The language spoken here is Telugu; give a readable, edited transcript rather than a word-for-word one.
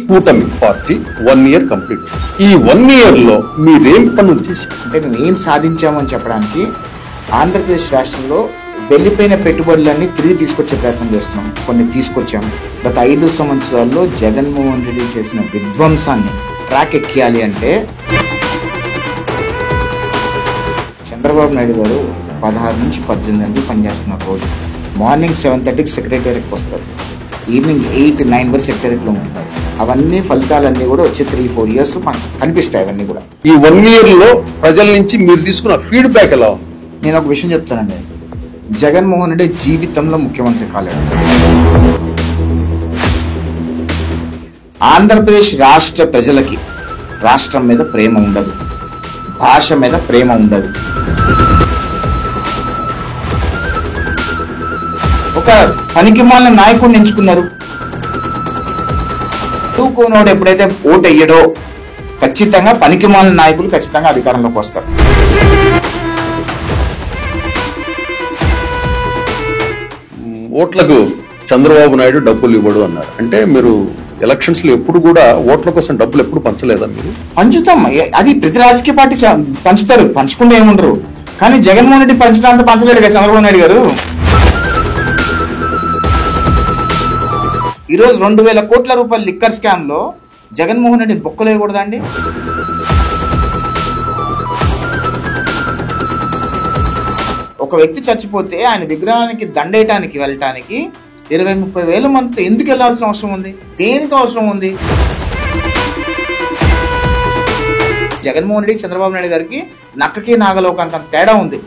కూటమి పార్టీ 1 year కంప్లీట్. ఈ 1 year లో మీరేం పనులు చేశారు? అంటే మేము సాధించామని చెప్పడానికి ఆంధ్రప్రదేశ్ రాష్ట్రంలో వెళ్ళిపోయిన పెట్టుబడులన్నీ తిరిగి తీసుకొచ్చే ప్రయత్నం చేస్తున్నాం. కొన్ని తీసుకొచ్చాము. గత 5 సంవత్సరాల్లో జగన్మోహన్ రెడ్డి చేసిన విధ్వంసాన్ని ట్రాక్ ఎక్కియాలి అంటే చంద్రబాబు నాయుడు గారు 16 నుంచి 18 గంటలు పనిచేస్తున్నారు. రోజు మార్నింగ్ 7:30కి సెక్రటేరియట్కి వస్తారు, ఈవినింగ్ 8-9 వరకు సెక్రటేరియట్లో ఉంటున్నారు. అవన్నీ ఫలితాలన్నీ కూడా వచ్చే 3-4 years కనిపిస్తాయి. అవన్నీ కూడా ఈ 1 year లో ప్రజల నుంచి మీరు తీసుకున్న ఫీడ్బ్యాక్ ఎలా ఉంది? నేను ఒక విషయం చెప్తానండి, జగన్మోహన్ రెడ్డి జీవితంలో ముఖ్యమంత్రి కాలేడు. ఆంధ్రప్రదేశ్ రాష్ట్ర ప్రజలకి రాష్ట్రం మీద ప్రేమ ఉండదు, భాష మీద ప్రేమ ఉండదు. ఒక పనికిమాలిన నాయకుడిని ఎంచుకున్నారు. చదువుకోనోడు ఎప్పుడైతే ఓటు వేయడో ఖచ్చితంగా పనికిమాలిన నాయకులు ఖచ్చితంగా అధికారంలోకి వస్తారు. ఓట్లకు చంద్రబాబు నాయుడు డబ్బులు ఇవ్వడు అన్నారు. అంటే మీరు ఎలక్షన్స్ లో ఎప్పుడు కూడా ఓట్ల కోసం డబ్బులు ఎప్పుడు పంచలేదా? మీరు పంచుతాం, అది ప్రతి రాజకీయ పార్టీ పంచుతారు, పంచుకుంటే ఏముండరు. కానీ జగన్మోహన్ రెడ్డి పంచడంత పంచలేడు కదా చంద్రబాబు నాయుడు గారు. ఈరోజు 2,000 కోట్ల రూపాయల లిక్కర్ స్కామ్ లో జగన్మోహన్ రెడ్డి బొక్కలు వేయకూడదా అండి? ఒక వ్యక్తి చచ్చిపోతే ఆయన విగ్రహానికి దండేయటానికి వెళ్ళటానికి 20-30 వేల మందితో ఎందుకు వెళ్లాల్సిన అవసరం ఉంది? దేనికి అవసరం ఉంది? జగన్మోహన్ రెడ్డి చంద్రబాబు నాయుడు గారికి నక్కకి నాగలోకానికి అంత తేడా ఉంది.